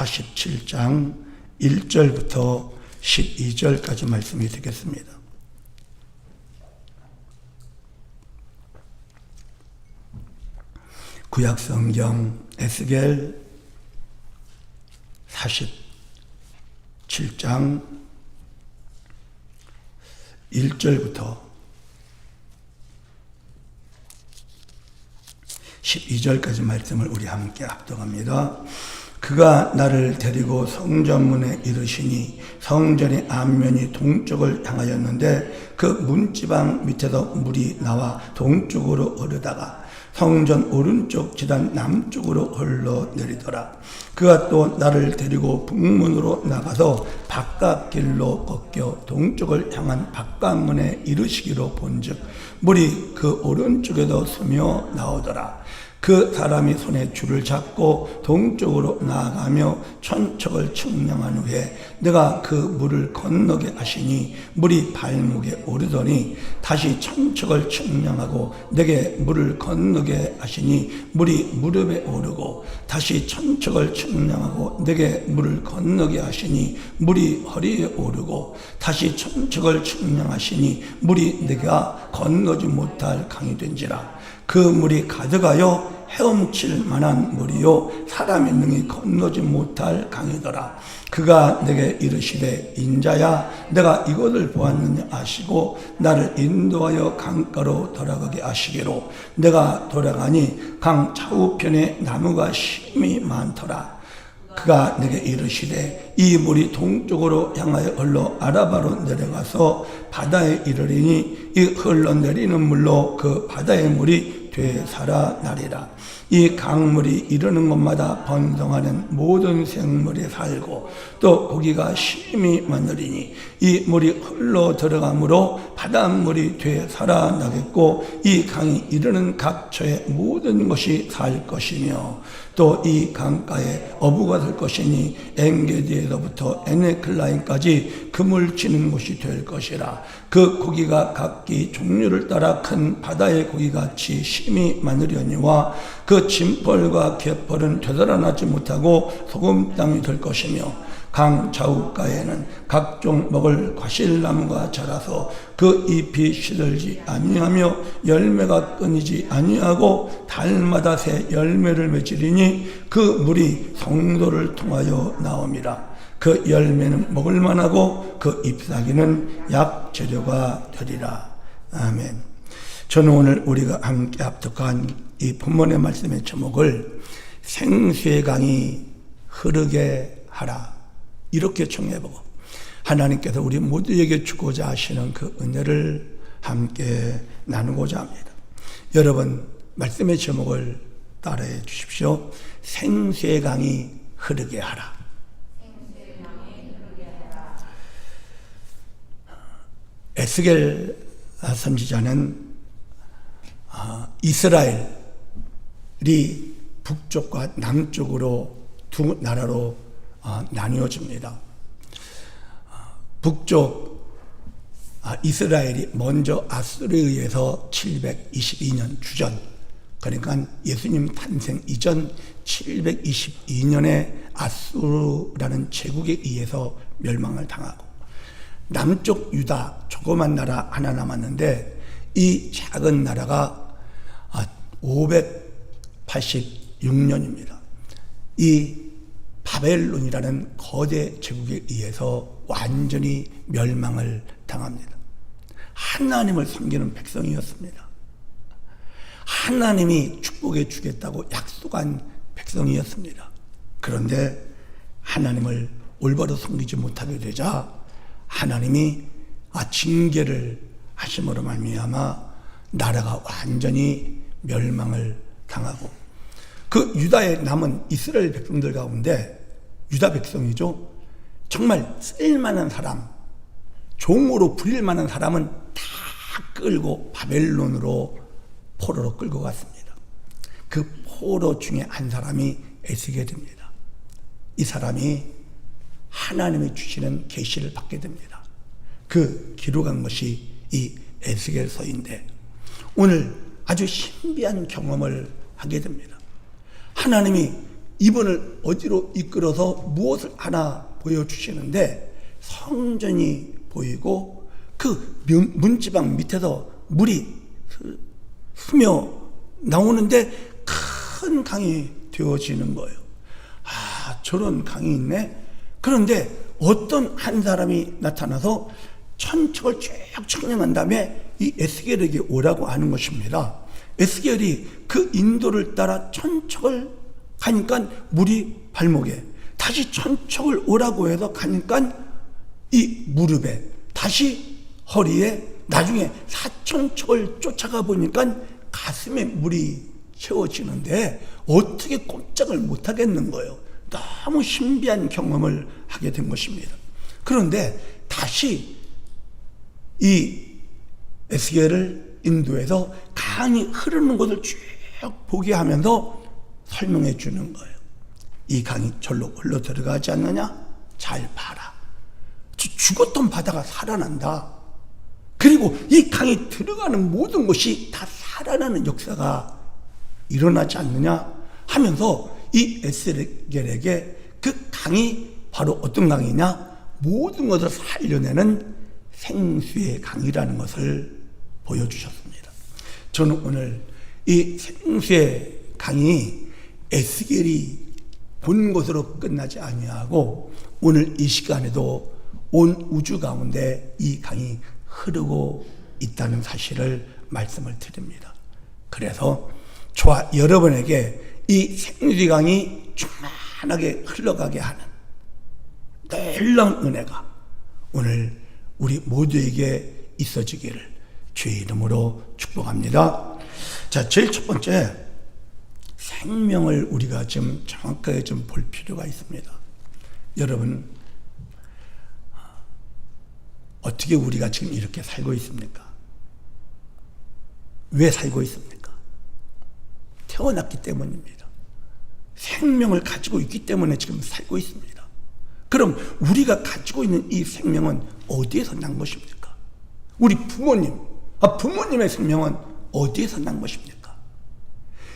47장 1절부터 12절까지 말씀이 되겠습니다. 구약성경 에스겔 47장 1절부터 12절까지 말씀을 우리 함께 합독합니다. 그가 나를 데리고 성전문에 이르시니 성전의 앞면이 동쪽을 향하였는데 그 문지방 밑에서 물이 나와 동쪽으로 흐르다가 성전 오른쪽 지단 남쪽으로 흘러내리더라. 그가 또 나를 데리고 북문으로 나가서 바깥길로 꺾여 동쪽을 향한 바깥문에 이르시기로 본즉 물이 그 오른쪽에도 스며 나오더라. 그 사람이 손에 줄을 잡고 동쪽으로 나아가며 천척을 측량한 후에 내가 그 물을 건너게 하시니 물이 발목에 오르더니 다시 천척을 측량하고 내게 물을 건너게 하시니 물이 무릎에 오르고 다시 천척을 측량하고 내게 물을 건너게 하시니 물이 허리에 오르고 다시 천척을 측량하시니 물이 내가 건너지 못할 강이 된지라. 그 물이 가득하여 헤엄칠 만한 물이요 사람이 능히 건너지 못할 강이더라. 그가 내게 이르시되 인자야 내가 이것을 보았느냐 아시고 나를 인도하여 강가로 돌아가게 하시기로. 내가 돌아가니 강 좌우편에 나무가 심히 많더라. 그가 내게 이르시되 이 물이 동쪽으로 향하여 흘러 아라바로 내려가서 바다에 이르리니 이 흘러내리는 물로 그 바다의 물이 되살아나리라. 이 강물이 이르는 곳마다 번성하는 모든 생물이 살고 또 고기가 심히 많으리니 이 물이 흘러 들어가므로 바닷물이 되살아나겠고 이 강이 이르는 각처의 모든 것이 살 것이며 또 이 강가에 어부가 될 것이니 엔게디에서부터 에네클라인까지 금을 치는 곳이 될 것이라. 그 고기가 각기 종류를 따라 큰 바다의 고기같이 심히 많으려니와 그 짐벌과 갯벌은 되살아나지 못하고 소금 땅이 될 것이며 강 좌우가에는 각종 먹을 과실나무가 자라서 그 잎이 시들지 아니하며 열매가 끊이지 아니하고 달마다 새 열매를 맺으리니 그 물이 성도를 통하여 나옴이라. 그 열매는 먹을 만하고 그 잎사귀는 약재료가 되리라. 아멘. 저는 오늘 우리가 함께 합독한 이 본문의 말씀의 제목을 생수의 강이 흐르게 하라 이렇게 정해보고 하나님께서 우리 모두에게 주고자 하시는 그 은혜를 함께 나누고자 합니다. 여러분 말씀의 제목을 따라해 주십시오. 생수의 강이 흐르게 하라. 에스겔 선지자는 이스라엘이 북쪽과 남쪽으로 두 나라로 나뉘어집니다. 북쪽 이스라엘이 먼저 아수르에 의해서 722년 주전, 그러니까 예수님 탄생 이전 722년에 아수르라는 제국에 의해서 멸망을 당하고 남쪽 유다 조그만 나라 하나 남았는데 이 작은 나라가 586년입니다. 이 바벨론이라는 거대 제국에 의해서 완전히 멸망을 당합니다. 하나님을 섬기는 백성이었습니다. 하나님이 축복해 주겠다고 약속한 백성이었습니다. 그런데 하나님을 올바로 섬기지 못하게 되자 하나님이 징계를 하심으로 말미암아 나라가 완전히 멸망을 당하고 그 유다에 남은 이스라엘 백성들 가운데 유다 백성이죠. 정말 쓸만한 사람, 종으로 부릴 만한 사람은 다 끌고 바벨론으로 포로로 끌고 갔습니다. 그 포로 중에 한 사람이 에스겔입니다. 이 사람이 하나님이 주시는 계시를 받게 됩니다. 그 기록한 것이 이 에스겔서인데 오늘 아주 신비한 경험을 하게 됩니다. 하나님이 이분을 어디로 이끌어서 무엇을 하나 보여주시는데, 성전이 보이고 그 문지방 밑에서 물이 스며 나오는데 큰 강이 되어지는 거예요. 아, 저런 강이 있네. 그런데 어떤 한 사람이 나타나서 천척을 쭉 청량한 다음에 이 에스겔에게 오라고 하는 것입니다. 에스겔이 그 인도를 따라 천척을 가니까 물이 발목에, 다시 천척을 오라고 해서 가니까 이 무릎에, 다시 허리에, 나중에 4천척을 쫓아가 보니까 가슴에 물이 채워지는데 어떻게 꼼짝을 못 하겠는 거예요. 너무 신비한 경험을 하게 된 것입니다. 그런데 다시 이 에스겔을 인도해서 강이 흐르는 곳을 쭉 보게 하면서 설명해 주는 거예요. 이 강이 절로 흘러 들어가지 않느냐? 잘 봐라. 죽었던 바다가 살아난다. 그리고 이 강이 들어가는 모든 것이 다 살아나는 역사가 일어나지 않느냐 하면서 이 에스겔에게 그 강이 바로 어떤 강이냐? 모든 것을 살려내는 생수의 강이라는 것을 보여주셨습니다. 저는 오늘 이 생수의 강이 에스겔이 본 것으로 끝나지 아니하고 오늘 이 시간에도 온 우주 가운데 이 강이 흐르고 있다는 사실을 말씀을 드립니다. 그래서 저와 여러분에게 이 생수의 강이 충만하게 흘러가게 하는 놀라운 은혜가 오늘 우리 모두에게 있어지기를 주의 이름으로 축복합니다. 자, 제일 첫 번째, 생명을 우리가 좀 정확하게 좀 볼 필요가 있습니다. 여러분, 어떻게 우리가 지금 이렇게 살고 있습니까? 왜 살고 있습니까? 태어났기 때문입니다. 생명을 가지고 있기 때문에 지금 살고 있습니다. 그럼 우리가 가지고 있는 이 생명은 어디에서 난 것입니까? 우리 부모님의 생명은 어디에서 난 것입니까?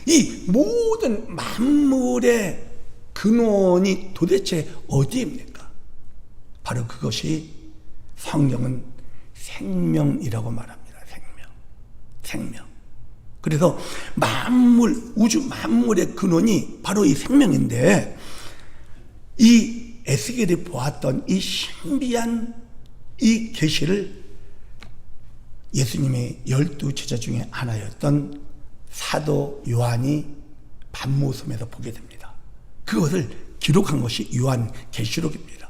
이 모든 만물의 근원이 도대체 어디입니까? 바로 그것이 성경은 생명이라고 말합니다. 생명. 그래서 우주 만물의 근원이 바로 이 생명인데, 이 에스겔이 보았던 이 신비한 이 계시를 예수님의 12 제자 중에 하나였던 사도 요한이 밤모섬에서 보게 됩니다. 그것을 기록한 것이 요한계시록입니다.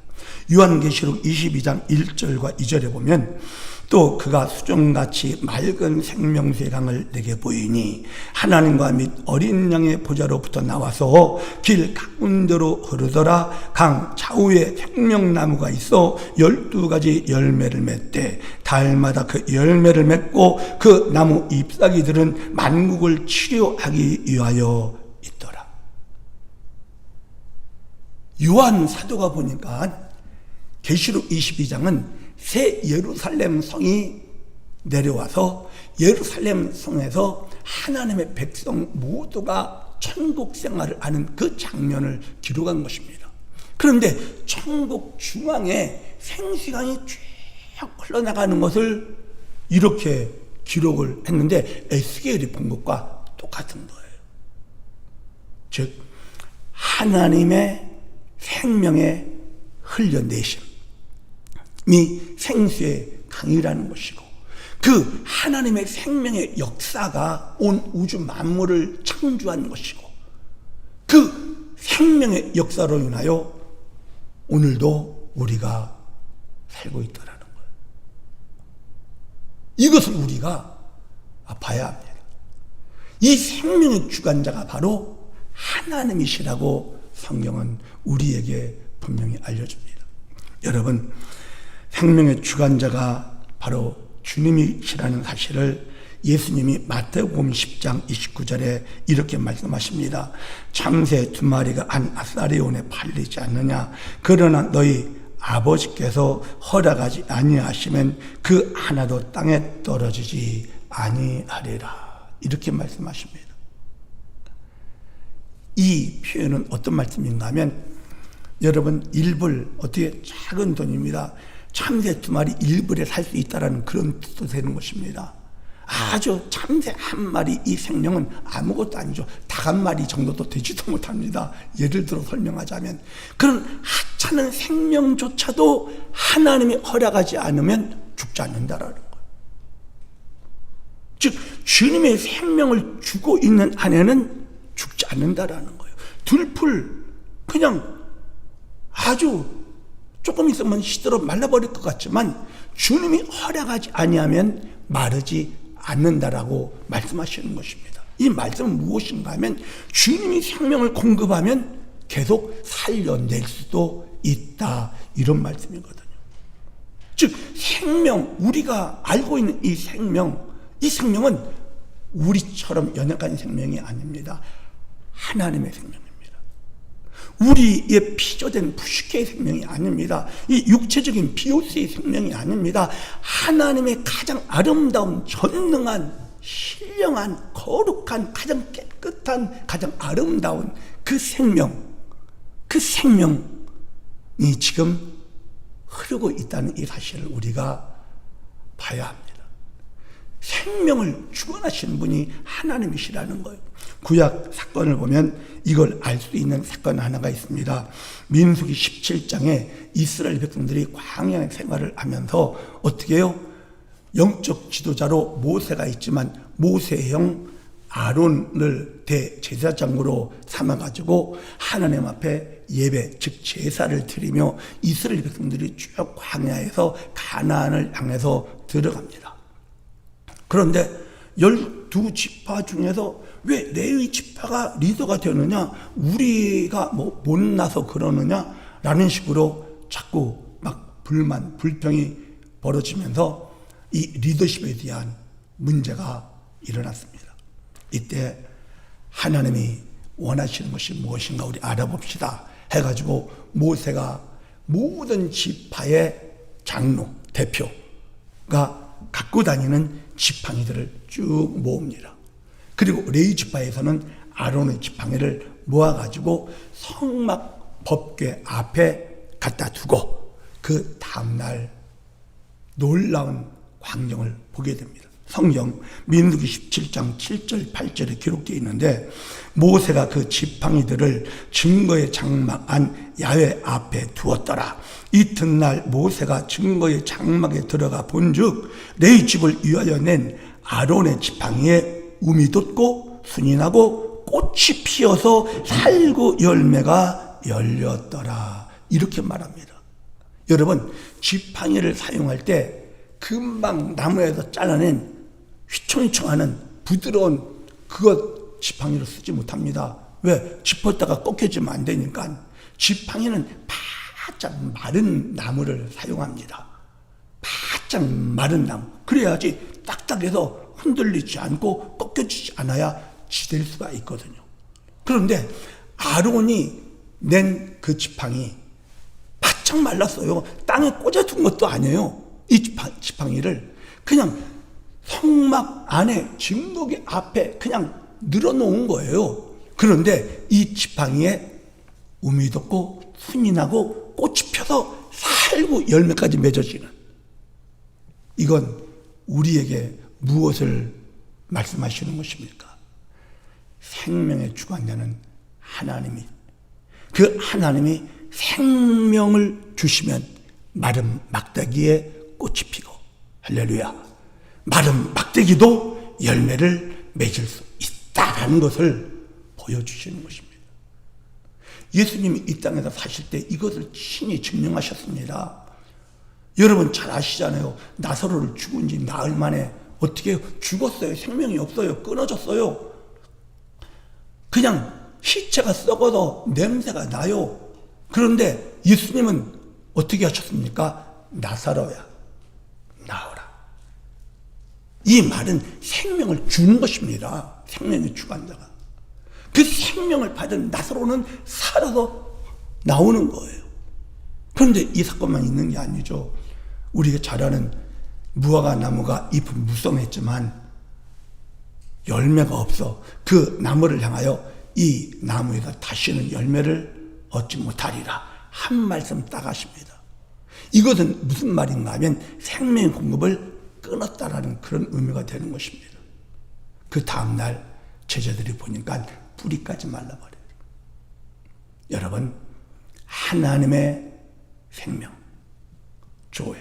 요한계시록 22장 1절과 2절에 보면, 또 그가 수정같이 맑은 생명수의 강을 내게 보이니 하나님과 및 어린 양의 보좌로부터 나와서 길 가운데로 흐르더라. 강 좌우에 생명나무가 있어 12가지 열매를 맺되 달마다 그 열매를 맺고 그 나무 잎사귀들은 만국을 치료하기 위하여 있더라. 요한 사도가 보니까 계시록 22장은 새 예루살렘 성이 내려와서 예루살렘 성에서 하나님의 백성 모두가 천국 생활을 하는 그 장면을 기록한 것입니다. 그런데 천국 중앙에 생수강이 쭉 흘러나가는 것을 이렇게 기록을 했는데 에스겔이 본 것과 똑같은 거예요. 즉 하나님의 생명의 흘려내심이 생수의 강이라는 것이고, 그 하나님의 생명의 역사가 온 우주 만물을 창조한 것이고, 그 생명의 역사로 인하여 오늘도 우리가 살고 있다는 거예요. 이것을 우리가 봐야 합니다. 이 생명의 주관자가 바로 하나님이시라고 성경은 우리에게 분명히 알려줍니다. 여러분, 생명의 주관자가 바로 주님이시라는 사실을 예수님이 마태복음 10장 29절에 이렇게 말씀하십니다. 참새 2마리가 한 아사리온에 팔리지 않느냐? 그러나 너희 아버지께서 허락하지 아니하시면 그 하나도 땅에 떨어지지 아니하리라. 이렇게 말씀하십니다. 이 표현은 어떤 말씀인가 하면, 여러분 1불, 어떻게 작은 돈입니다. 참새 2마리 1불에 살 수 있다는 그런 뜻도 되는 것입니다. 아주 참새 1마리 이 생명은 아무것도 아니죠. 닭 1마리 정도도 되지도 못합니다. 예를 들어 설명하자면, 그런 하찮은 생명조차도 하나님이 허락하지 않으면 죽지 않는다라는 거예요. 즉 주님의 생명을 주고 있는 안에는 죽지 않는다라는 거예요. 들풀 그냥 아주 조금 있으면 시들어 말라버릴 것 같지만 주님이 허락하지 아니하면 마르지 않는다라고 말씀하시는 것입니다. 이 말씀은 무엇인가 하면, 주님이 생명을 공급하면 계속 살려낼 수도 있다, 이런 말씀이거든요. 즉 생명, 우리가 알고 있는 이 생명은 우리처럼 연약한 생명이 아닙니다. 하나님의 생명입니다. 우리의 피조된 부식의 생명이 아닙니다. 이 육체적인 비오스의 생명이 아닙니다. 하나님의 가장 아름다운, 전능한, 신령한, 거룩한, 가장 깨끗한, 가장 아름다운 그 생명이 지금 흐르고 있다는 이 사실을 우리가 봐야 합니다. 생명을 주관하시는 분이 하나님이시라는 거예요. 구약 사건을 보면 이걸 알 수 있는 사건 하나가 있습니다. 민수기 17장에 이스라엘 백성들이 광야 생활을 하면서 어떻게 해요? 영적 지도자로 모세가 있지만 모세의 형 아론을 대제사장으로 삼아가지고 하나님 앞에 예배, 즉 제사를 드리며 이스라엘 백성들이 쭉 광야에서 가나안을 향해서 들어갑니다. 그런데 12지파 중에서 왜 레위 지파가 리더가 되느냐, 우리가 뭐 못나서 그러느냐 라는 식으로 자꾸 막 불만, 불평이 벌어지면서 이 리더십에 대한 문제가 일어났습니다. 이때 하나님이 원하시는 것이 무엇인가 우리 알아봅시다 해가지고 모세가 모든 지파의 장로, 대표가 갖고 다니는 지팡이들을 쭉 모읍니다. 그리고 레위 지파에서는 아론의 지팡이를 모아가지고 성막 법궤 앞에 갖다 두고 그 다음날 놀라운 광경을 보게 됩니다. 성경 민수기 17장 7절 8절에 기록되어 있는데, 모세가 그 지팡이들을 증거의 장막 안 야훼 앞에 두었더라. 이튿날 모세가 증거의 장막에 들어가 본즉 레위 집을 위하여 낸 아론의 지팡이에 움이 돋고 순이 나고 꽃이 피어서 살구 열매가 열렸더라. 이렇게 말합니다. 여러분, 지팡이를 사용할 때 금방 나무에서 잘라낸 휘청휘청하는 부드러운 그것 지팡이를 쓰지 못합니다. 왜? 짚었다가 꺾여지면 안 되니까. 지팡이는 바짝 마른 나무를 사용합니다. 바짝 마른 나무. 그래야지 딱딱해서 흔들리지 않고 꺾여지지 않아야 지댈 수가 있거든요. 그런데 아론이 낸 그 지팡이 바짝 말랐어요. 땅에 꽂아둔 것도 아니에요. 이 지팡이를 그냥 성막 안에 증거기 앞에 그냥 늘어놓은 거예요. 그런데 이 지팡이에 움이 돋고 순이 나고 꽃이 펴서 살구 열매까지 맺어지는, 이건 우리에게 무엇을 말씀하시는 것입니까? 생명의 주관자는 하나님이, 그 하나님이 생명을 주시면 마른 막대기에 꽃이 피고, 할렐루야, 마른 막대기도 열매를 맺을 수 있다라는 것을 보여주시는 것입니다. 예수님이 이 땅에서 사실 때 이것을 친히 증명하셨습니다. 여러분 잘 아시잖아요. 나사로를 죽은 지 나흘 만에 어떻게 죽었어요. 생명이 없어요. 끊어졌어요. 그냥 시체가 썩어서 냄새가 나요. 그런데 예수님은 어떻게 하셨습니까? 나사로야, 나오라. 이 말은 생명을 주는 것입니다. 생명의 주관자가. 그 생명을 받은 나사로는 살아서 나오는 거예요. 그런데 이 사건만 있는 게 아니죠. 우리가 잘 아는 무화과 나무가 잎은 무성했지만 열매가 없어 그 나무를 향하여 이 나무에서 다시는 열매를 얻지 못하리라 한 말씀 딱 하십니다. 이것은 무슨 말인가 하면 생명의 공급을 끊었다라는 그런 의미가 되는 것입니다. 그 다음날 제자들이 보니까 뿌리까지 말라버려요. 여러분, 하나님의 생명, 조회,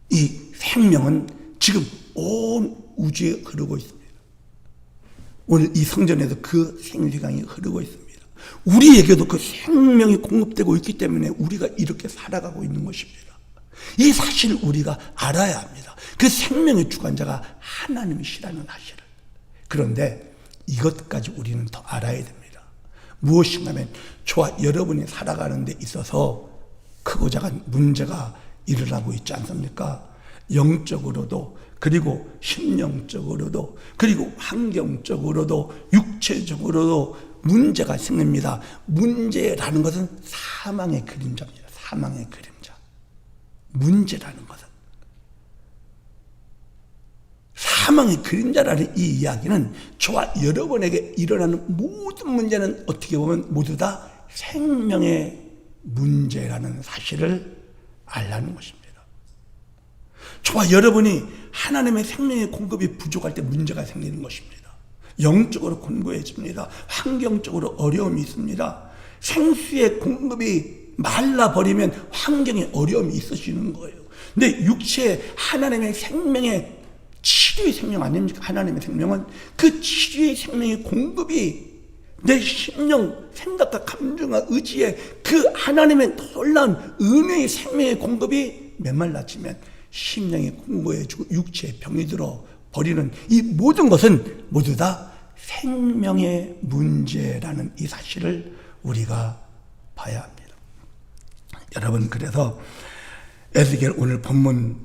이 생명은 지금 온 우주에 흐르고 있습니다. 오늘 이 성전에도 그 생수강이 흐르고 있습니다. 우리에게도 그 생명이 공급되고 있기 때문에 우리가 이렇게 살아가고 있는 것입니다. 이 사실을 우리가 알아야 합니다. 그 생명의 주관자가 하나님이시라는 사실을. 그런데 이것까지 우리는 더 알아야 됩니다. 무엇인가 하면 저와 여러분이 살아가는 데 있어서 크고 작은 문제가 일어나고 있지 않습니까? 영적으로도, 그리고 심령적으로도, 그리고 환경적으로도, 육체적으로도 문제가 생깁니다. 문제라는 것은 사망의 그림자입니다. 사망의 그림자. 문제라는 것은. 사망의 그림자라는 이 이야기는 저와 여러분에게 일어나는 모든 문제는 어떻게 보면 모두 다 생명의 문제라는 사실을 알라는 것입니다. 저와 여러분이 하나님의 생명의 공급이 부족할 때 문제가 생기는 것입니다. 영적으로 곤고해집니다. 환경적으로 어려움이 있습니다. 생수의 공급이 말라버리면 환경에 어려움이 있어지는 거예요. 근데 육체의 하나님의 생명의 치료의 생명 아닙니까? 하나님의 생명은 그 치료의 생명의 공급이 내 심령, 생각과 감정과 의지에 그 하나님의 놀라운 은혜의 생명의 공급이 메말라지면 심령이 공고해지고 육체에 병이 들어 버리는 이 모든 것은 모두 다 생명의 문제라는 이 사실을 우리가 봐야 합니다. 여러분, 그래서 에스겔 오늘 본문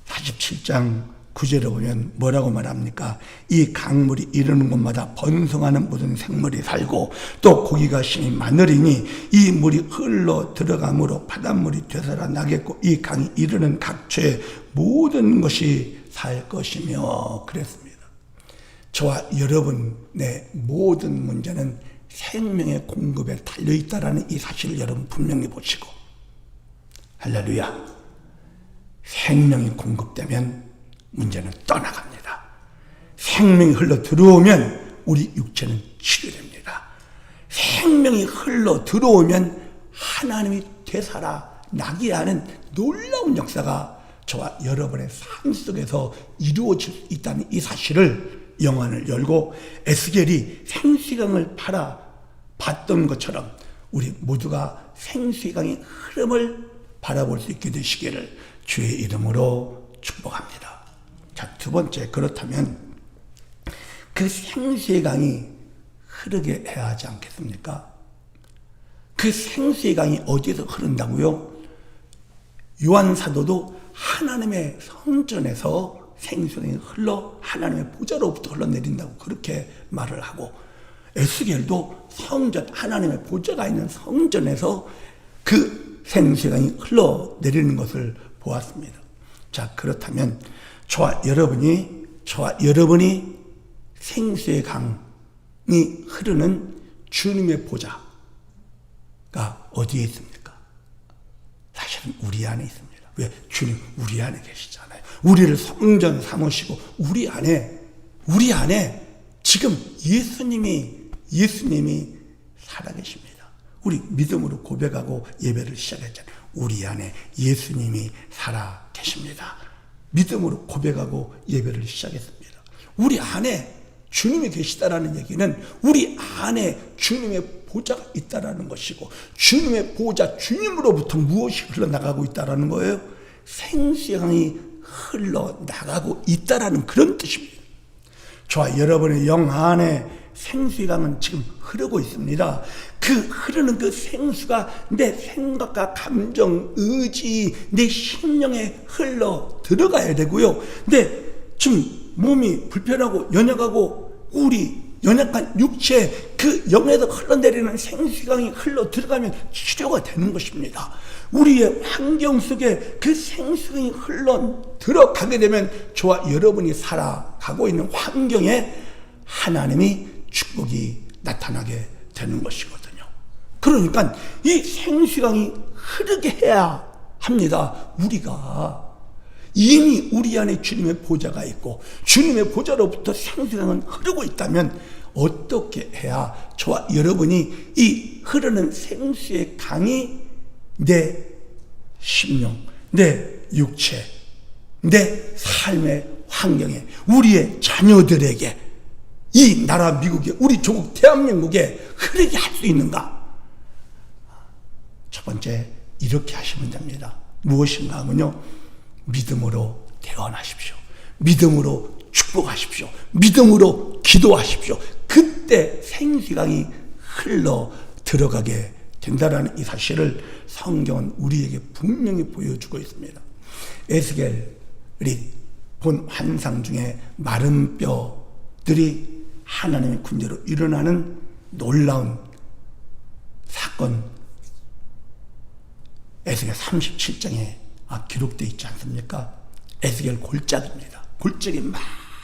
47장 9절에 보면 뭐라고 말합니까? 이 강물이 이르는 곳마다 번성하는 모든 생물이 살고 또 고기가 심히 많으리니 이 물이 흘러 들어가므로 바닷물이 되살아나겠고 이 강이 이르는 각처의 모든 것이 살 것이며 그랬습니다. 저와 여러분의 모든 문제는 생명의 공급에 달려있다는 이 사실을 여러분 분명히 보시고, 할렐루야, 생명이 공급되면 문제는 떠나갑니다. 생명이 흘러 들어오면 우리 육체는 치료됩니다. 생명이 흘러 들어오면 하나님이 되살아나게 하는 놀라운 역사가 저와 여러분의 삶 속에서 이루어질 수 있다는 이 사실을 영안을 열고 에스겔이 생수강을 바라봤던 것처럼 우리 모두가 생수강의 흐름을 바라볼 수 있게 되시기를 주의 이름으로 축복합니다. 자, 두 번째, 그렇다면 그 생수의 강이 흐르게 해야 하지 않겠습니까? 그 생수의 강이 어디에서 흐른다고요? 요한 사도도 하나님의 성전에서 생수강이 흘러 하나님의 보좌로부터 흘러내린다고 그렇게 말을 하고, 에스겔도 성전, 하나님의 보좌가 있는 성전에서 그 생수강이 흘러내리는 것을 보았습니다. 자, 그렇다면 저와 여러분이 생수의 강이 흐르는 주님의 보좌가 어디에 있습니까? 사실은 우리 안에 있습니다. 왜? 주님 우리 안에 계시잖아요. 우리를 성전 삼으시고 우리 안에 지금 예수님이 살아계십니다. 우리 믿음으로 고백하고 예배를 시작했잖아요. 우리 안에 예수님이 살아계십니다. 믿음으로 고백하고 예배를 시작했습니다. 우리 안에 주님이 계시다라는 얘기는 우리 안에 주님의 보좌가 있다라는 것이고, 주님의 보좌, 주님으로부터 무엇이 흘러나가고 있다라는 거예요? 생수강이 흘러나가고 있다라는 그런 뜻입니다. 저와 여러분의 영 안에 생수강은 지금 흐르고 있습니다. 그 흐르는 그 생수가 내 생각과 감정, 의지, 내 심령에 흘러 들어가야 되고요. 근데 지금 몸이 불편하고 연약하고 우리 연약한 육체, 그 영에서 흘러내리는 생수강이 흘러 들어가면 치료가 되는 것입니다. 우리의 환경 속에 그 생수강이 흘러 들어가게 되면 저와 여러분이 살아가고 있는 환경에 하나님이 축복이 나타나게 되는 것이거든요. 그러니까 이 생수강이 흐르게 해야 합니다. 우리가 이미 우리 안에 주님의 보좌가 있고 주님의 보좌로부터 생수강은 흐르고 있다면 어떻게 해야 저와 여러분이 이 흐르는 생수의 강이 내 심령, 내 육체, 내 삶의 환경에, 우리의 자녀들에게, 이 나라 미국에, 우리 조국 대한민국에 흐르게 할 수 있는가? 첫 번째, 이렇게 하시면 됩니다. 무엇인가 하면요, 믿음으로 대언하십시오. 믿음으로 축복하십시오. 믿음으로 기도하십시오. 그때 생수강이 흘러 들어가게 된다라는 이 사실을 성경은 우리에게 분명히 보여주고 있습니다. 에스겔이 본 환상 중에 마른 뼈들이 하나님의 군대로 일어나는 놀라운 사건, 에스겔 37장에 기록되어 있지 않습니까? 에스겔 골짜기입니다. 골짜기에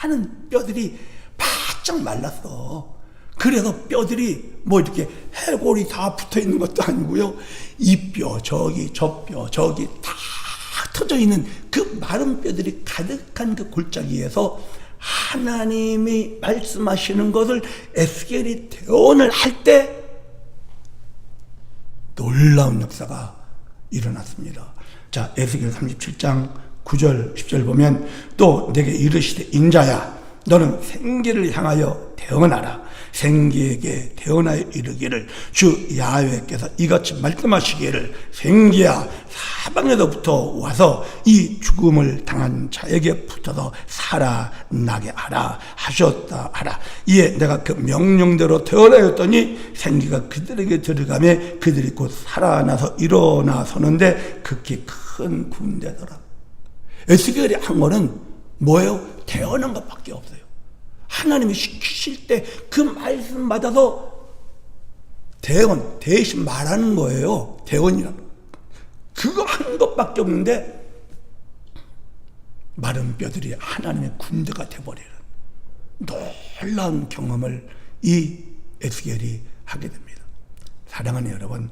많은 뼈들이 바짝 말랐어. 그래서 뼈들이 뭐 이렇게 해골이 다 붙어 있는 것도 아니고요. 이 뼈 저기, 저 뼈 저기 다 터져 있는 그 마른 뼈들이 가득한 그 골짜기에서 하나님이 말씀하시는 것을 에스겔이 대언을 할 때 놀라운 역사가 일어났습니다. 자, 에스겔 37장 9절 10절 보면, 또 내게 이르시되 인자야 너는 생기를 향하여 대언하라. 생기에게 대언하여 이르기를 주 야훼께서 이같이 말씀하시기를 생기야 사방에서부터 와서 이 죽음을 당한 자에게 붙어서 살아나게 하라 하셨다 하라. 이에 내가 그 명령대로 대언하였더니 생기가 그들에게 들어가매 그들이 곧 살아나서 일어나 서는데 극히 큰 군대더라. 에스겔이 한 거는 뭐예요? 대언한 것밖에 없어요. 하나님이 시키실 때 그 말씀 받아서 대언, 대신 말하는 거예요. 대언이라는 거. 그거 한 것밖에 없는데 마른 뼈들이 하나님의 군대가 되어버리는 놀라운 경험을 이 에스겔이 하게 됩니다. 사랑하는 여러분,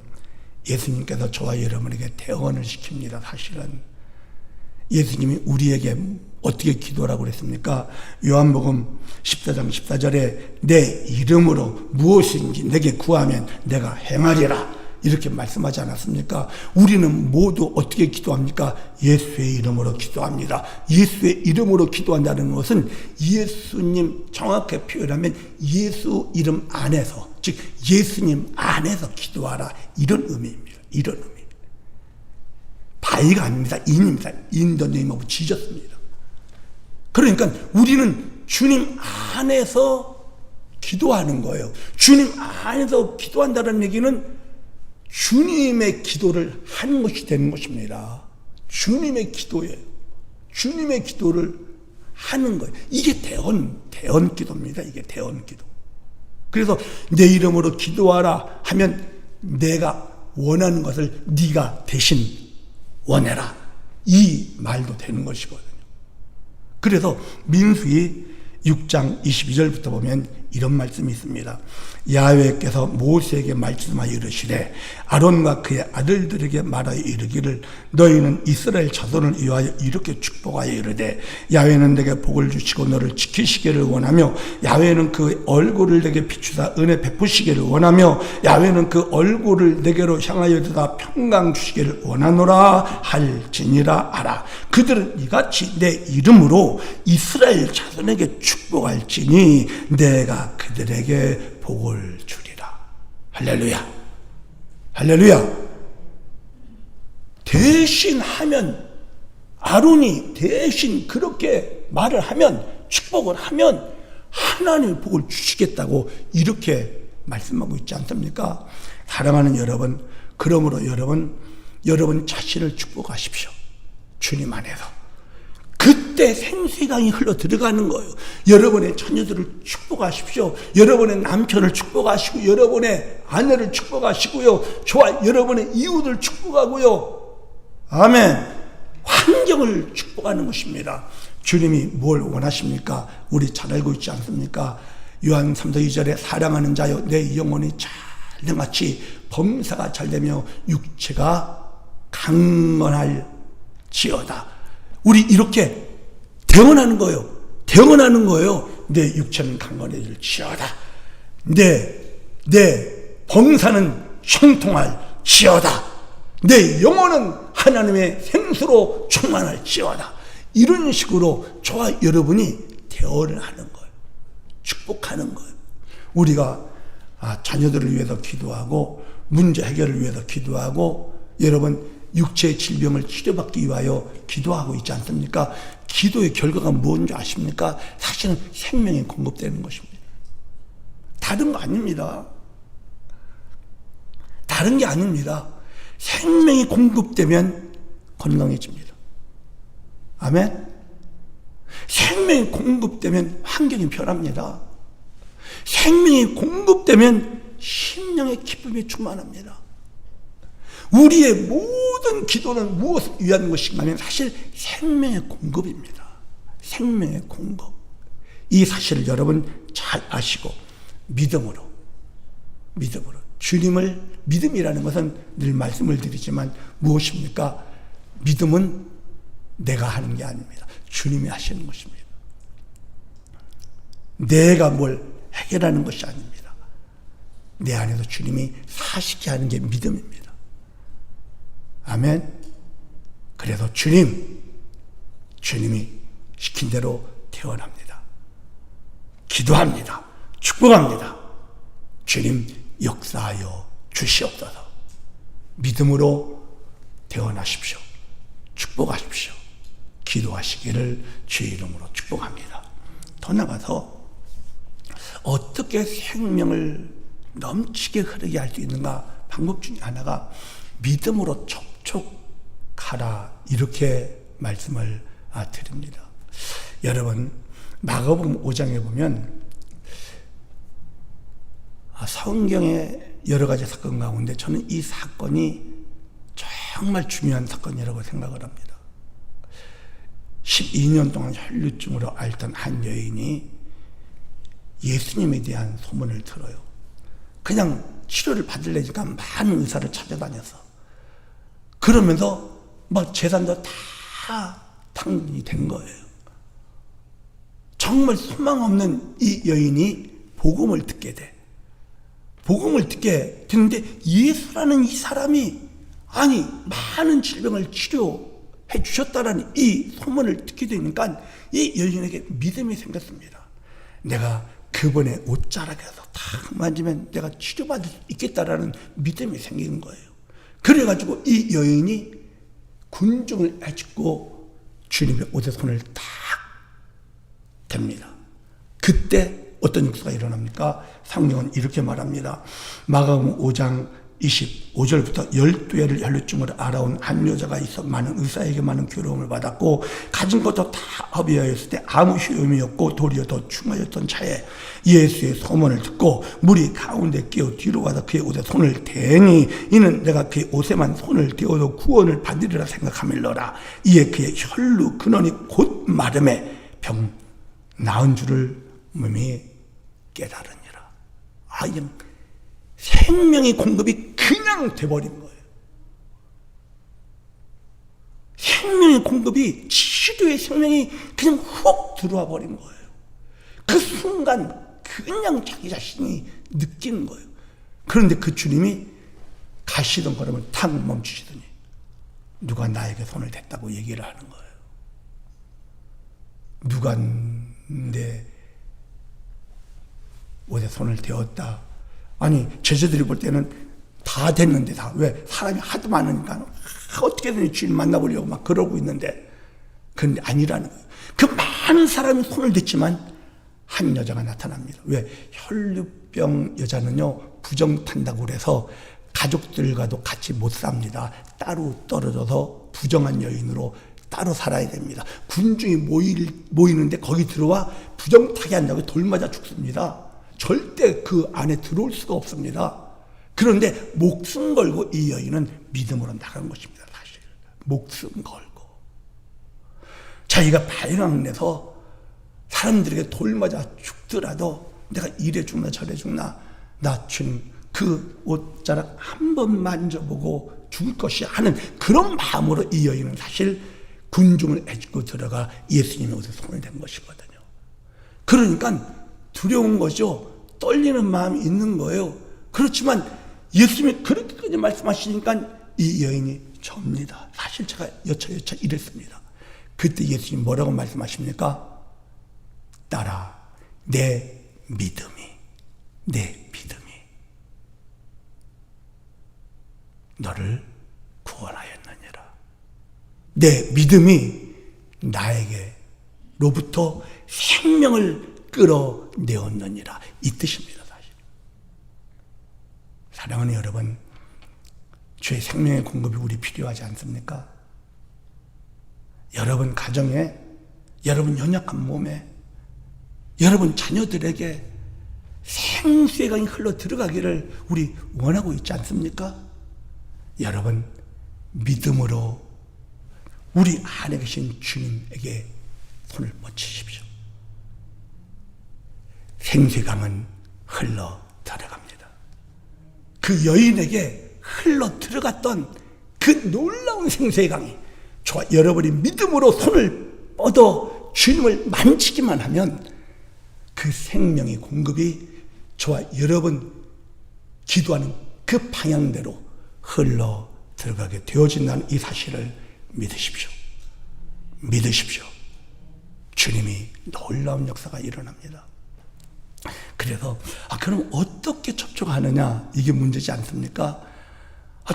예수님께서 저와 여러분에게 대언을 시킵니다. 사실은 예수님이 우리에게 어떻게 기도하라고 그랬습니까? 요한복음 14장 14절에 내 이름으로 무엇인지 내게 구하면 내가 행하리라 이렇게 말씀하지 않았습니까? 우리는 모두 어떻게 기도합니까? 예수의 이름으로 기도합니다. 예수의 이름으로 기도한다는 것은 예수님, 정확하게 표현하면 예수 이름 안에서, 즉 예수님 안에서 기도하라, 이런 의미입니다. 이런 의미. 바이가 아닙니다. 인입니다. In the name of Jesus입니다. 그러니까 우리는 주님 안에서 기도하는 거예요. 주님 안에서 기도한다는 얘기는 주님의 기도를 하는 것이 되는 것입니다. 주님의 기도예요. 주님의 기도를 하는 거예요. 이게 대언 기도입니다. 이게 대언 기도. 그래서 내 이름으로 기도하라 하면 내가 원하는 것을 네가 대신 원해라. 이 말도 되는 것이거든요. 그래서 민수기 6장 22절부터 보면 이런 말씀이 있습니다. 야훼께서 모세에게 말씀하여 이르시되 아론과 그의 아들들에게 말하여 이르기를 너희는 이스라엘 자손을 위하여 이렇게 축복하여 이르되 야훼는 내게 복을 주시고 너를 지키시기를 원하며 야훼는 그 얼굴을 내게 비추사 은혜 베푸시기를 원하며 야훼는 그 얼굴을 내게로 향하여 드다 평강 주시기를 원하노라 할지니라 하라. 그들은 이같이 내 이름으로 이스라엘 자손에게 축복할지니 내가 그들에게 복을 주리라. 할렐루야. 할렐루야. 대신 하면, 아론이 대신 그렇게 말을 하면, 축복을 하면 하나님의 복을 주시겠다고 이렇게 말씀하고 있지 않습니까? 사랑하는 여러분, 그러므로 여러분 자신을 축복하십시오. 주님 안에서. 그때 생수강이 흘러 들어가는 거예요. 여러분의 자녀들을 축복하십시오. 여러분의 남편을 축복하시고 여러분의 아내를 축복하시고요. 저와 여러분의 이웃을 축복하고요. 아멘. 환경을 축복하는 것입니다. 주님이 뭘 원하십니까? 우리 잘 알고 있지 않습니까? 요한 3서 2절에 사랑하는 자여 내 영혼이 잘됨같이 범사가 잘되며 육체가 강건할지어다. 우리 이렇게 대언하는 거예요. 대언하는 거예요. 내 육체는 강건해질지어다. 내 범사는 형통할지어다. 내 영혼은 하나님의 생수로 충만할지어다. 이런 식으로 저와 여러분이 대언을 하는 거예요. 축복하는 거예요. 우리가 자녀들을 위해서 기도하고 문제 해결을 위해서 기도하고 여러분 육체의 질병을 치료받기 위하여 기도하고 있지 않습니까? 기도의 결과가 뭔지 아십니까? 사실은 생명이 공급되는 것입니다. 다른 거 아닙니다. 다른 게 아닙니다. 생명이 공급되면 건강해집니다. 아멘? 생명이 공급되면 환경이 변합니다. 생명이 공급되면 심령의 기쁨이 충만합니다. 우리의 모든 기도는 무엇을 위한 것인가 하면 사실 생명의 공급입니다. 생명의 공급. 이 사실을 여러분 잘 아시고 믿음으로 주님을, 믿음이라는 것은 늘 말씀을 드리지만 무엇입니까? 믿음은 내가 하는 게 아닙니다. 주님이 하시는 것입니다. 내가 뭘 해결하는 것이 아닙니다. 내 안에서 주님이 사시게 하는 게 믿음입니다. 아멘. 그래서 주님이 시킨 대로 태어납니다. 기도합니다. 축복합니다. 주님 역사하여 주시옵소서. 믿음으로 태어나십시오. 축복하십시오. 기도하시기를 주의 이름으로 축복합니다. 더 나가서 어떻게 생명을 넘치게 흐르게 할 수 있는가? 방법 중에 하나가 믿음으로 촉촉하라, 이렇게 말씀을 드립니다. 여러분 마가복음 5장에 보면 성경의 여러 가지 사건 가운데 저는 이 사건이 정말 중요한 사건이라고 생각을 합니다. 12년 동안 혈류증으로 앓던 한 여인이 예수님에 대한 소문을 들어요. 그냥 치료를 받으려니까 많은 의사를 찾아다녀서, 그러면서 막 재산도 다 탕진이 된 거예요. 정말 소망 없는 이 여인이 복음을 듣게 돼. 복음을 듣게 되는데 예수라는 이 사람이 많은 질병을 치료해 주셨다라는 이 소문을 듣게 되니까 이 여인에게 믿음이 생겼습니다. 내가 그분의 옷자락에서 탁 만지면 내가 치료받을 수 있겠다라는 믿음이 생긴 거예요. 그래가지고 이 여인이 군중을 헤집고 주님의 옷에 손을 탁 댑니다. 그때 어떤 역사가 일어납니까? 성경은 이렇게 말합니다. 마가복음 5장 25절부터 12회를 혈류증으로 알아온 한 여자가 있어 많은 의사에게 많은 괴로움을 받았고 가진 것도 다 허비하였을 때 아무 효용이 없고 도리어 더 충하였던 차에 예수의 소문을 듣고 무리 가운데 끼어 뒤로 가서 그의 옷에 손을 대니 이는 내가 그의 옷에만 손을 대어도 구원을 받으리라 생각하밀러라. 이에 그의 혈루 근원이 곧 마름에 병 나은 줄을 몸이 깨달으니라. 이건 생명의 공급이 그냥 돼버린 거예요. 생명의 공급이, 치료의 생명이 그냥 훅 들어와 버린 거예요. 그 순간 그냥 자기 자신이 느끼는 거예요. 그런데 그 주님이 가시던 걸음을 탁 멈추시더니 누가 나에게 손을 댔다고 얘기를 하는 거예요. 누가 내 옷에 손을 대었다. 제자들이 볼 때는 다 됐는데 왜? 사람이 하도 많으니까 어떻게든 주인 만나보려고 막 그러고 있는데, 그런데 아니라는 거예요. 그 많은 사람이 손을 댔지만 한 여자가 나타납니다. 왜? 혈류병 여자는요 부정 탄다고 그래서 가족들과도 같이 못 삽니다. 따로 떨어져서 부정한 여인으로 따로 살아야 됩니다. 군중이 모이는데 거기 들어와 부정타게 한다고 돌 맞아 죽습니다. 절대 그 안에 들어올 수가 없습니다. 그런데 목숨 걸고 이 여인은 믿음으로 나간 것입니다. 사실 목숨 걸고 자기가 발광내서 사람들에게 돌 맞아 죽더라도 내가 이래 죽나 저래 죽나 나 주님 그 옷자락 한 번 만져보고 죽을 것이야 하는 그런 마음으로 이 여인은 사실 군중을 애집고 들어가 예수님의 옷에 손을 댄 것이거든요. 그러니까 두려운 거죠. 떨리는 마음이 있는 거예요. 그렇지만 예수님이 그렇게까지 말씀하시니까 이 여인이 접니다. 사실 제가 여차여차 이랬습니다. 그때 예수님 뭐라고 말씀하십니까? 딸아, 내 믿음이 너를 구원하였느니라. 내 믿음이 나에게로부터 생명을 끌어내었느니라. 이 뜻입니다. 사실. 사랑하는 여러분, 주의 생명의 공급이 우리 필요하지 않습니까? 여러분 가정에, 여러분 연약한 몸에, 여러분 자녀들에게 생수의 강이 흘러 들어가기를 우리 원하고 있지 않습니까? 여러분 믿음으로 우리 안에 계신 주님에게 손을 뻗치십시오. 생수의 강은 흘러 들어갑니다. 그 여인에게 흘러 들어갔던 그 놀라운 생수의 강이 저와 여러분이 믿음으로 손을 뻗어 주님을 만지기만 하면 그 생명의 공급이 저와 여러분 기도하는 그 방향대로 흘러 들어가게 되어진다는 이 사실을 믿으십시오. 믿으십시오. 주님이 놀라운 역사가 일어납니다. 그래서 그럼 어떻게 접촉하느냐 이게 문제지 않습니까?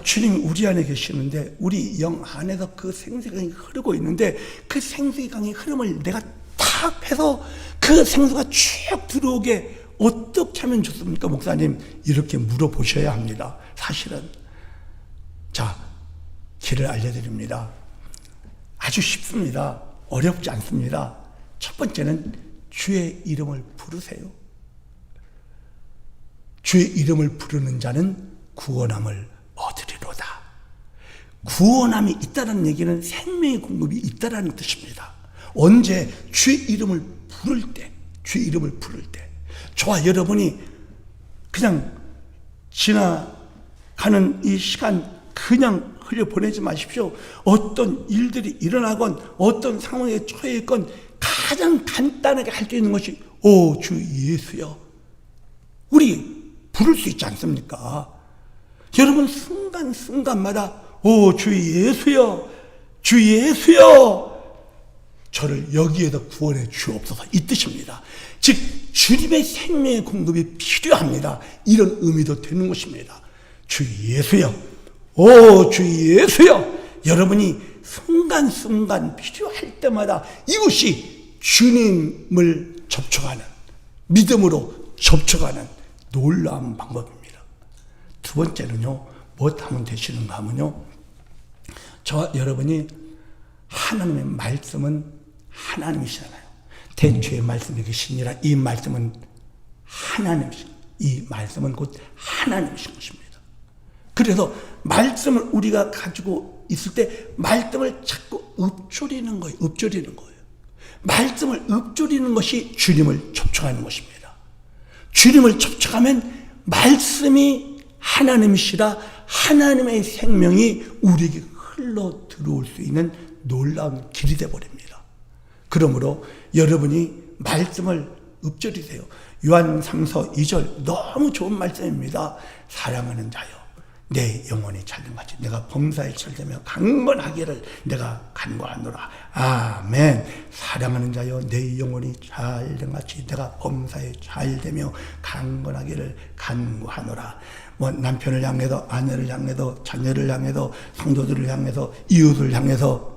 주님이 우리 안에 계시는데 우리 영 안에서 그 생수의 강이 흐르고 있는데 그 생수의 강의 흐름을 내가 탁 해서 그 생수가 쭉 들어오게 어떻게 하면 좋습니까? 목사님 이렇게 물어보셔야 합니다. 사실은 자, 길을 알려드립니다. 아주 쉽습니다. 어렵지 않습니다. 첫 번째는 주의 이름을 부르세요. 주의 이름을 부르는 자는 구원함을 얻으리로다. 구원함이 있다는 얘기는 생명의 공급이 있다는 뜻입니다. 언제? 주의 이름을 부를 때, 주의 이름을 부를 때 저와 여러분이 그냥 지나가는 이 시간 그냥 흘려보내지 마십시오. 어떤 일들이 일어나건 어떤 상황에 처해 있건 가장 간단하게 할 수 있는 것이 오 주 예수여 우리 부를 수 있지 않습니까? 여러분 순간순간마다 오 주 예수여 주 예수여 저를 여기에다 구원해 주옵소서 이 뜻입니다. 즉 주님의 생명의 공급이 필요합니다. 이런 의미도 되는 것입니다. 주 예수여 오 주 예수여 여러분이 순간순간 필요할 때마다 이것이 주님을 접촉하는 믿음으로 접촉하는 놀라운 방법입니다. 두 번째는요 무엇하면 되시는가 하면요 저와 여러분이 하나님의 말씀은 하나님이시잖아요. 대초의 말씀이 계시니라 이 말씀은 하나님이시 이 말씀은 곧 하나님이신 것입니다. 그래서 말씀을 우리가 가지고 있을 때 말씀을 자꾸 읊조리는 거예요. 읊조리는 거예요. 말씀을 읊조리는 것이 주님을 접촉하는 것입니다. 주님을 접촉하면 말씀이 하나님이시라 하나님의 생명이 우리에게 흘러 들어올 수 있는 놀라운 길이 되어버립니다. 그러므로 여러분이 말씀을 읊조리세요. 요한 3서 2절 너무 좋은 말씀입니다. 사랑하는 자여 내 영혼이 찰든같이 내가 범사에 찰되며 강건하기를 내가 간구하노라. 아멘. 사랑하는 자여 내 영혼이 찰든같이 내가 범사에 찰되며 강건하기를 간구하노라. 뭐 남편을 향해서 아내를 향해서 자녀를 향해서 성도들을 향해서 이웃을 향해서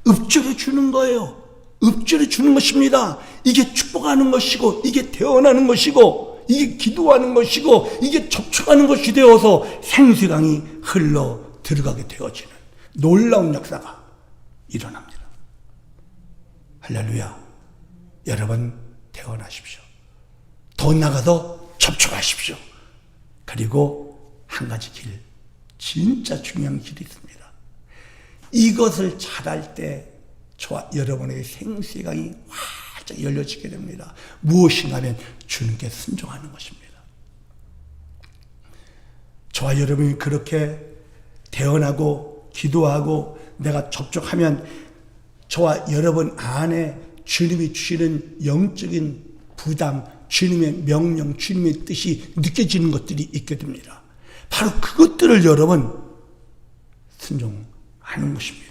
읊조려 주는 거예요. 읊조려 주는 것입니다. 이게 축복하는 것이고 이게 대언하는 것이고 이게 기도하는 것이고 이게 접촉하는 것이 되어서 생수강이 흘러 들어가게 되어지는 놀라운 역사가 일어납니다. 할렐루야. 여러분 대언하십시오. 더 나가서 접촉하십시오. 그리고 한 가지 길, 진짜 중요한 길이 있습니다. 이것을 잘할 때 저와 여러분에게 생수의 강이 활짝 열려지게 됩니다. 무엇인가 하면 주님께 순종하는 것입니다. 저와 여러분이 그렇게 대언하고 기도하고 내가 접촉하면 저와 여러분 안에 주님이 주시는 영적인 부담, 주님의 명령, 주님의 뜻이 느껴지는 것들이 있게 됩니다. 바로 그것들을 여러분 순종하는 것입니다.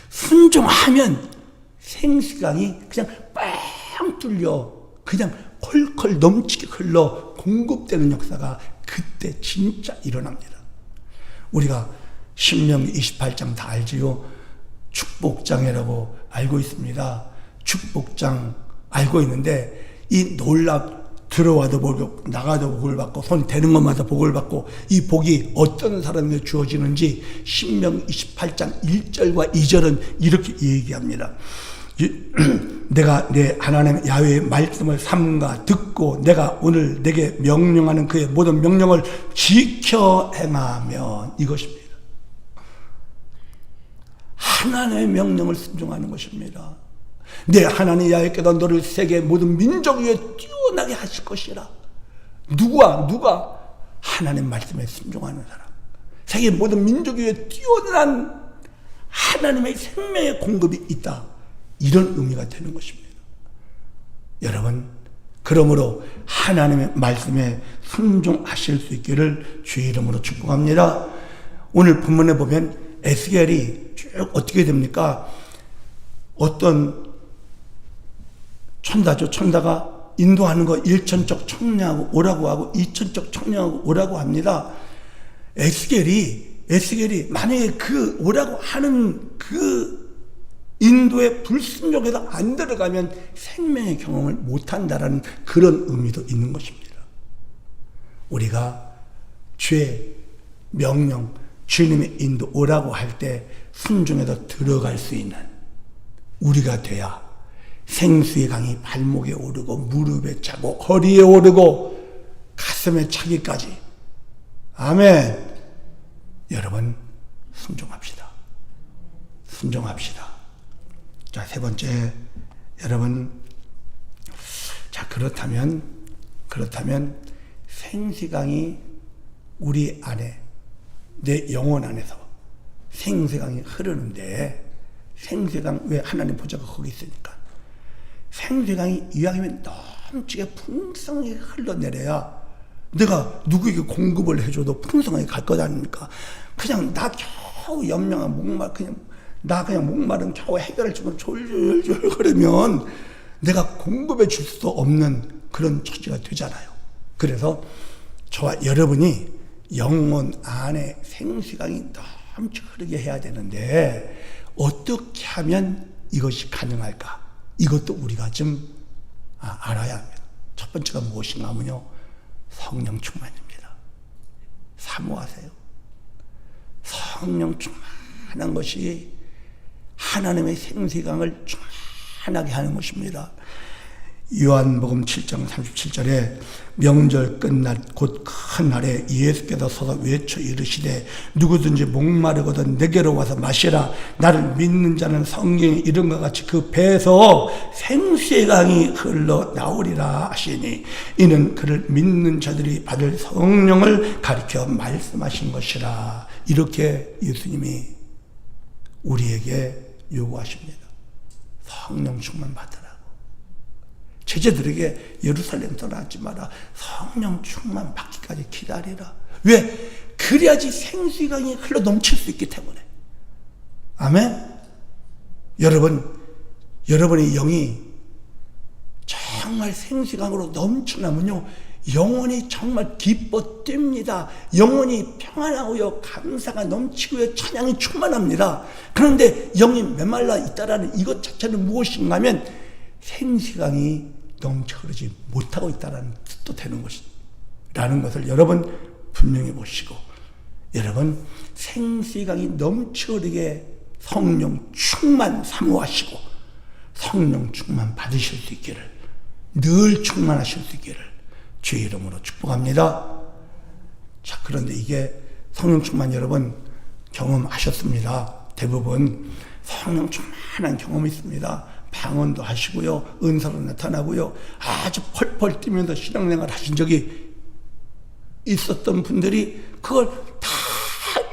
순종하면 생수강이 그냥 빵 뚫려 그냥 콜콜 넘치게 흘러 공급되는 역사가 그때 진짜 일어납니다. 우리가 신명기 28장 다 알지요. 축복장이라고 알고 있습니다. 축복장 알고 있는데 이 들어와도 복을 받고 나가도 복을 받고 손 대는 것마다 복을 받고 이 복이 어떤 사람에게 주어지는지 신명기 28장 1절과 2절은 이렇게 얘기합니다. 내가 내 하나님 야훼의 말씀을 삼가 듣고 내가 오늘 내게 명령하는 그의 모든 명령을 지켜 행하면 이것입니다. 하나님의 명령을 순종하는 것입니다. 내 하나님 야훼께서 너를 세계의 모든 민족 위에 뛰어나게 하실 것이라. 누가 하나님 말씀에 순종하는 사람, 세계 모든 민족 위에 뛰어난 하나님의 생명의 공급이 있다, 이런 의미가 되는 것입니다. 여러분, 그러므로 하나님의 말씀에 순종하실 수 있기를 주의 이름으로 축복합니다. 오늘 본문에 보면 에스겔이 쭉 어떻게 됩니까? 어떤 천다가 인도하는 거 1천적 청량하고 오라고 하고 2천적 청량하고 오라고 합니다. 에스겔이 만약에 그 오라고 하는 그 인도의 불순종에서 안 들어가면 생명의 경험을 못한다라는 그런 의미도 있는 것입니다. 우리가 주의 명령, 주님의 인도 오라고 할 때 순종에서 들어갈 수 있는 우리가 돼야 생수의 강이 발목에 오르고 무릎에 차고 허리에 오르고 가슴에 차기까지. 아멘. 여러분, 순종합시다. 자, 세 번째, 여러분, 자, 그렇다면 생수강이 우리 안에, 내 영혼 안에서 생수강이 흐르는데, 생수강, 왜 하나님 보좌가 거기 있으니까 생수강이 이왕이면 넘치게 풍성하게 흘러내려야 내가 누구에게 공급을 해줘도 풍성하게 갈 것 아닙니까? 그냥 나 겨우 연명한 그냥 목마른 겨우 해결을 주면 졸졸졸 거리면 내가 공급해 줄 수 없는 그런 처지가 되잖아요. 그래서 저와 여러분이 영혼 안에 생수강이 넘치게 흐르게 해야 되는데 어떻게 하면 이것이 가능할까? 이것도 우리가 좀 알아야 합니다. 첫 번째가 무엇인가 하면요, 성령 충만입니다. 사모하세요. 성령 충만한 것이 하나님의 생수강을 충만하게 하는 것입니다. 요한복음 7장 37절에 명절 끝날 곧 큰 날에 예수께서 서서 외쳐 이르시되 누구든지 목마르거든 내게로 와서 마시라. 나를 믿는 자는 성경에 이른 것 같이 그 배에서 생수의 강이 흘러나오리라 하시니 이는 그를 믿는 자들이 받을 성령을 가리켜 말씀하신 것이라. 이렇게 예수님이 우리에게 요구하십니다. 성령 충만 받으라고. 제자들에게 예루살렘 떠나지 마라. 성령 충만 받기까지 기다리라. 왜? 그래야지 생수의 강이 흘러 넘칠 수 있기 때문에. 아멘? 여러분의 영이 정말 생수의 강으로 넘쳐나면요, 영혼이 정말 기뻐 뜁니다. 영혼이 평안하고요, 감사가 넘치고요, 찬양이 충만합니다. 그런데 영이 메말라 있다라는 이것 자체는 무엇인가 하면 생수강이 넘쳐 흐르지 못하고 있다는 뜻도 되는 것이라는 것을 여러분 분명히 보시고, 여러분 생수강이 넘쳐 흐르게 성령 충만 사모하시고 성령 충만 받으실 수 있기를, 늘 충만하실 수 있기를 주의 이름으로 축복합니다. 자, 그런데 이게 성령 충만 여러분 경험하셨습니다. 대부분 성령 충만한 경험이 있습니다. 방언도 하시고요, 은사로 나타나고요, 아주 펄펄 뛰면서 신앙생활 하신 적이 있었던 분들이 그걸 다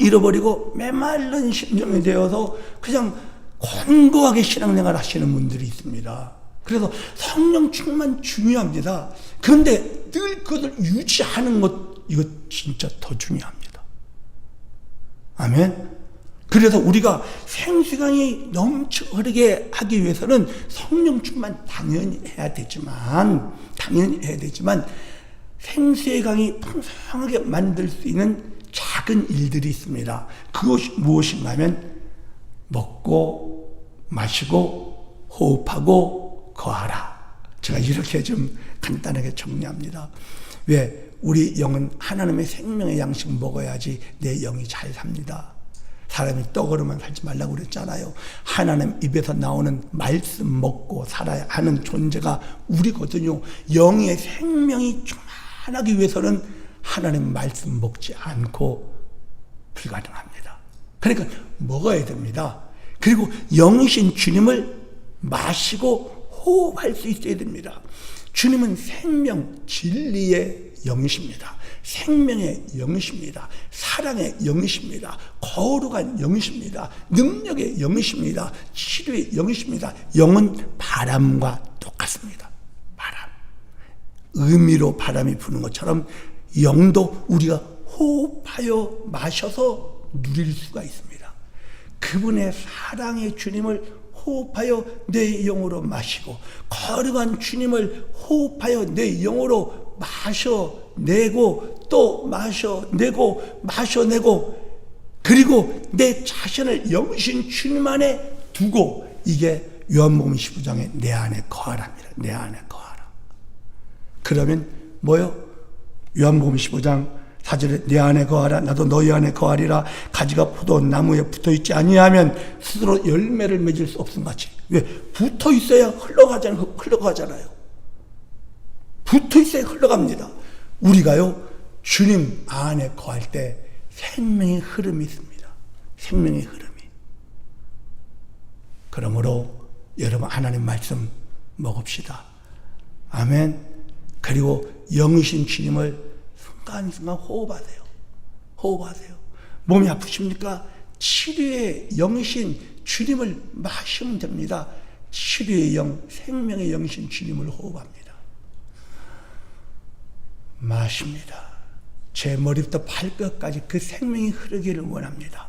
잃어버리고 메말른 심정이 되어서 그냥 곤고하게 신앙생활 하시는 분들이 있습니다. 그래서 성령 충만 중요합니다. 그런데 늘 그것을 유지하는 것, 이거 진짜 더 중요합니다. 아멘. 그래서 우리가 생수강이 넘쳐 흐르게 하기 위해서는 성령 충만 당연히 해야 되지만 생수의 강이 풍성하게 만들 수 있는 작은 일들이 있습니다. 그것이 무엇인가 하면 먹고 마시고 호흡하고 거하라. 제가 이렇게 좀 간단하게 정리합니다. 왜? 우리 영은 하나님의 생명의 양식 먹어야지 내 영이 잘 삽니다. 사람이 떡으로만 살지 말라고 그랬잖아요. 하나님 입에서 나오는 말씀 먹고 살아야 하는 존재가 우리거든요. 영의 생명이 충만하기 위해서는 하나님 말씀 먹지 않고 불가능합니다. 그러니까 먹어야 됩니다. 그리고 영이신 주님을 마시고 호흡할 수 있어야 됩니다. 주님은 생명, 진리의 영이십니다. 생명의 영이십니다. 사랑의 영이십니다. 거룩한 영이십니다. 능력의 영이십니다. 치료의 영이십니다. 영은 바람과 똑같습니다. 바람. 의미로 바람이 부는 것처럼 영도 우리가 호흡하여 마셔서 누릴 수가 있습니다. 그분의 사랑의 주님을 호흡하여 내 영으로 마시고, 거룩한 주님을 호흡하여 내 영으로 마셔내고, 또 마셔내고, 마셔내고, 그리고 내 자신을 영신 주님 안에 두고, 이게 요한복음 15장에 내 안에 거하랍니다. 내 안에 거하라. 그러면 뭐요? 요한복음 15장 4절에 내 안에 거하라, 나도 너희 안에 거하리라. 가지가 포도나무에 붙어있지 아니하면 스스로 열매를 맺을 수 없음 같이. 왜? 붙어있어야 흘러가잖아요. 붙어있어야 흘러갑니다. 우리가요, 주님 안에 거할 때 생명의 흐름이 있습니다. 생명의 흐름이. 그러므로 여러분 하나님 말씀 먹읍시다. 아멘. 그리고 영이신 주님을 순간순간 호흡하세요. 호흡하세요. 몸이 아프십니까? 치료의 영이신 주님을 마시면 됩니다. 치료의 영, 생명의 영이신 주님을 호흡합니다. 마십니다. 제 머리부터 발끝까지 그 생명이 흐르기를 원합니다.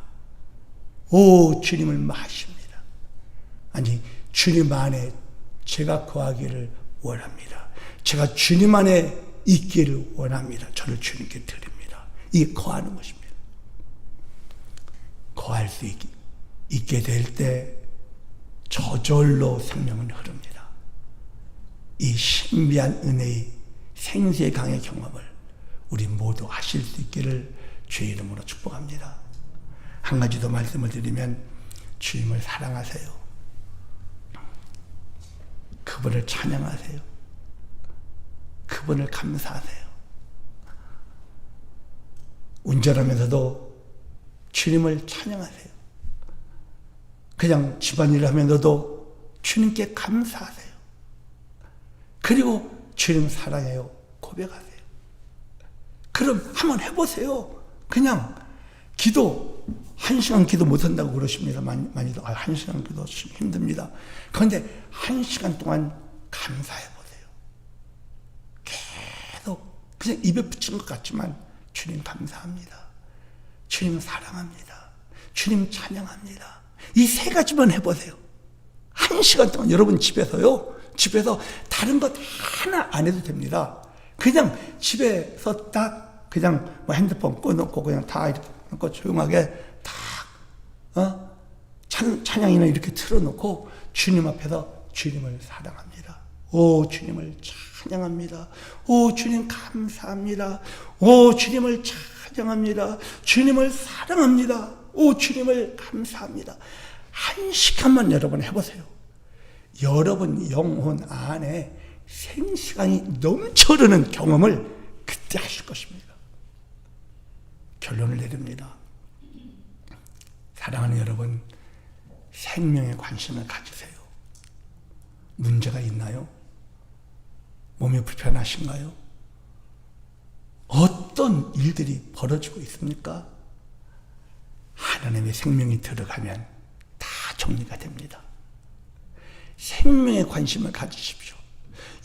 오, 주님을 마십니다. 아니, 주님 안에 제가 거하기를 원합니다. 제가 주님 안에 있기를 원합니다. 저를 주님께 드립니다. 이게 거하는 것입니다. 거할 수 있게 될 때 저절로 생명은 흐릅니다. 이 신비한 은혜의 생수의 강의 경험을 우리 모두 하실 수 있기를 주의 이름으로 축복합니다. 한 가지 더 말씀을 드리면, 주님을 사랑하세요. 그분을 찬양하세요. 그분을 감사하세요. 운전하면서도 주님을 찬양하세요. 그냥 집안일을 하면서도 주님께 감사하세요. 그리고 주님 사랑해요 고백하세요. 그럼 한번 해보세요. 그냥 기도 1시간 기도 못한다고 그러십니다. 많이도 1시간 기도 힘듭니다. 그런데 1시간 동안 감사해보세요. 계속 그냥 입에 붙인 것 같지만 주님 감사합니다. 주님 사랑합니다. 주님 찬양합니다. 이 세 가지만 해보세요. 1시간 동안 여러분 집에서 다른 것 하나 안 해도 됩니다. 그냥 집에서 딱 그냥 뭐 핸드폰 꺼놓고 그냥 다 이렇게 놓고 조용하게 딱 찬양이나 이렇게 틀어놓고 주님 앞에서 주님을 사랑합니다. 오, 주님을 찬양합니다. 오, 주님 감사합니다. 오, 주님을 찬양합니다. 주님을 사랑합니다. 오, 주님을 감사합니다. 1시간만 여러분 해보세요. 여러분 영혼 안에 생시간이 넘쳐흐르는 경험을 그때 하실 것입니다. 결론을 내립니다. 사랑하는 여러분, 생명에 관심을 가지세요. 문제가 있나요? 몸이 불편하신가요? 어떤 일들이 벌어지고 있습니까? 하나님의 생명이 들어가면 다 정리가 됩니다. 생명에 관심을 가지십시오.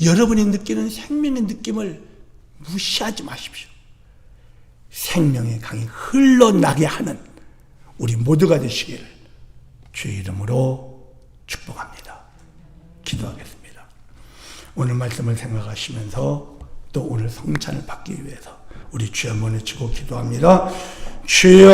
여러분이 느끼는 생명의 느낌을 무시하지 마십시오. 생명의 강이 흘러나게 하는 우리 모두가 되시길 주의 이름으로 축복합니다. 기도하겠습니다. 오늘 말씀을 생각하시면서 또 오늘 성찬을 받기 위해서 우리 주여 한번 외치고 기도합니다. 주여